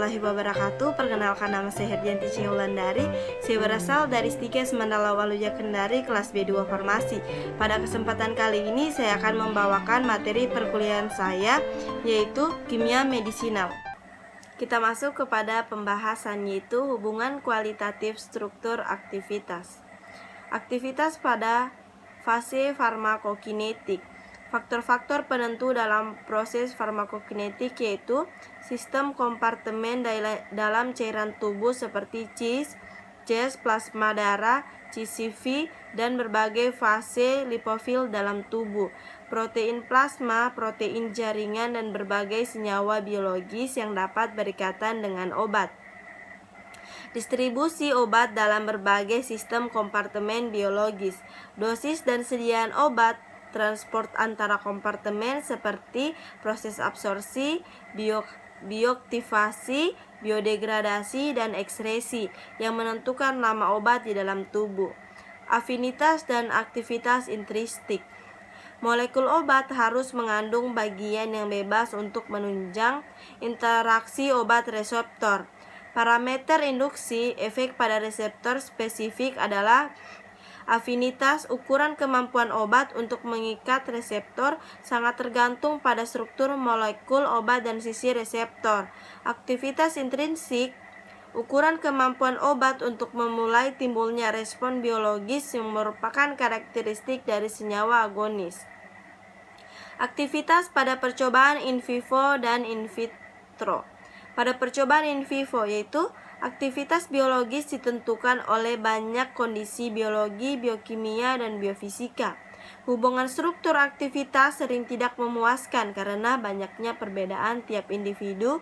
warahmatullahi wabarakatuh. Perkenalkan, nama saya Herdianti Wulandari. Saya berasal dari Stikes Mandala Waluja Kendari, kelas B2 Farmasi. Pada kesempatan kali ini saya akan membawakan materi perkuliahan saya, yaitu kimia medisinal. Kita masuk kepada pembahasan, yaitu hubungan kualitatif struktur aktivitas. Aktivitas pada fase farmakokinetik. Faktor-faktor penentu dalam proses farmakokinetik yaitu sistem kompartemen dalam cairan tubuh seperti CIS, plasma darah, CCV, dan berbagai fase lipofil dalam tubuh, protein plasma, protein jaringan, dan berbagai senyawa biologis yang dapat berikatan dengan obat. Distribusi obat dalam berbagai sistem kompartemen biologis, dosis dan sediaan obat, transport antara kompartemen seperti proses absorpsi, bioaktivasi, biodegradasi, dan ekskresi yang menentukan lama obat di dalam tubuh. Afinitas dan aktivitas intrinsik. Molekul obat harus mengandung bagian yang bebas untuk menunjang interaksi obat reseptor. Parameter induksi efek pada reseptor spesifik adalah afinitas. Ukuran kemampuan obat untuk mengikat reseptor sangat tergantung pada struktur molekul obat dan sisi reseptor. Aktivitas intrinsik. Ukuran kemampuan obat untuk memulai timbulnya respon biologis yang merupakan karakteristik dari senyawa agonis. Aktivitas pada percobaan in vivo dan in vitro. Pada percobaan in vivo, yaitu aktivitas biologis ditentukan oleh banyak kondisi biologi, biokimia, dan biofisika. Hubungan struktur aktivitas sering tidak memuaskan karena banyaknya perbedaan tiap individu,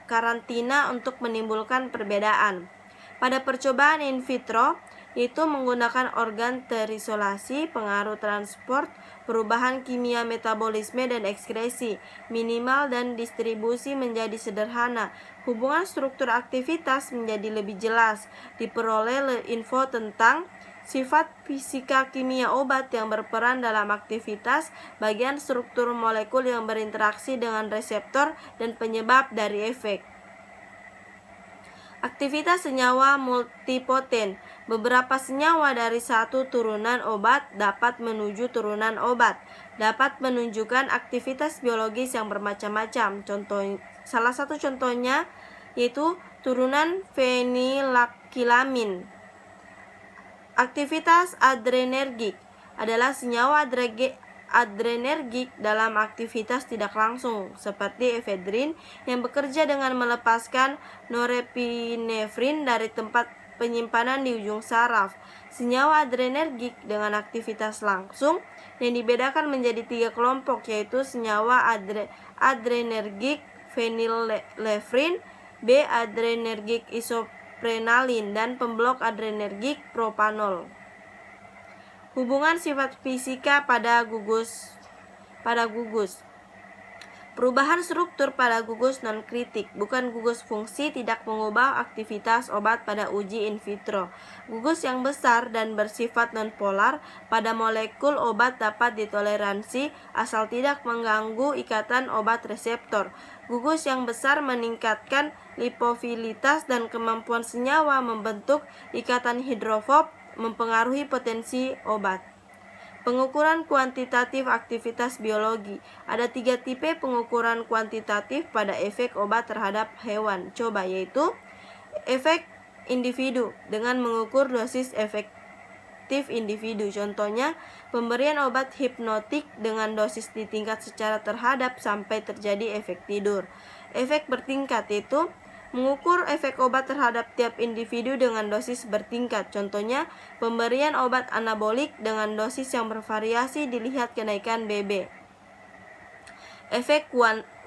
karantina untuk menimbulkan perbedaan. Pada percobaan in vitro, yaitu menggunakan organ terisolasi, pengaruh transport, perubahan kimia metabolisme dan ekskresi, minimal dan distribusi menjadi sederhana. Hubungan struktur aktivitas menjadi lebih jelas. Diperoleh info tentang sifat fisika kimia obat yang berperan dalam aktivitas, bagian struktur molekul yang berinteraksi dengan reseptor, dan penyebab dari efek. Aktivitas senyawa multipoten. Beberapa senyawa dari satu turunan obat dapat menuju turunan obat, dapat menunjukkan aktivitas biologis yang bermacam-macam. Salah satu contohnya yaitu turunan fenilakilamin. Aktivitas adrenergik adalah senyawa adrenergik dalam aktivitas tidak langsung seperti efedrin yang bekerja dengan melepaskan norepinefrin dari tempat penyimpanan di ujung saraf. Senyawa adrenergik dengan aktivitas langsung yang dibedakan menjadi 3 kelompok, yaitu senyawa adrenergik fenilefrin, B adrenergik isoprenalin, dan pemblok adrenergik propanol. Hubungan sifat fisika pada gugus. Perubahan struktur pada gugus non-kritik, bukan gugus fungsi, tidak mengubah aktivitas obat pada uji in vitro. Gugus yang besar dan bersifat non-polar pada molekul obat dapat ditoleransi asal tidak mengganggu ikatan obat reseptor. Gugus yang besar meningkatkan lipofilitas dan kemampuan senyawa membentuk ikatan hidrofob, mempengaruhi potensi obat. Pengukuran kuantitatif aktivitas biologi. Ada 3 tipe pengukuran kuantitatif pada efek obat terhadap hewan. Yaitu efek individu dengan mengukur dosis efektif individu. Contohnya, pemberian obat hipnotik dengan dosis ditingkat secara terhadap sampai terjadi efek tidur. Efek bertingkat yaitu mengukur efek obat terhadap tiap individu dengan dosis bertingkat. Contohnya, pemberian obat anabolik dengan dosis yang bervariasi dilihat kenaikan BB. Efek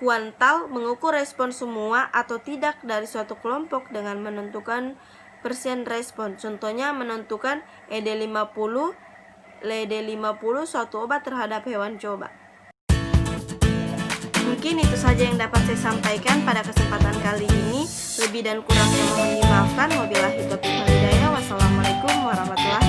kuantal mengukur respon semua atau tidak dari suatu kelompok dengan menentukan persen respon. Contohnya, menentukan ED50, LD50 suatu obat terhadap hewan coba. Mungkin itu saja yang dapat saya sampaikan pada kesempatan kali ini. Lebih dan kurangnya mohon dimaafkan. Wabillahi taufiq wal hidayah. Wassalamualaikum warahmatullahi wabarakatuh.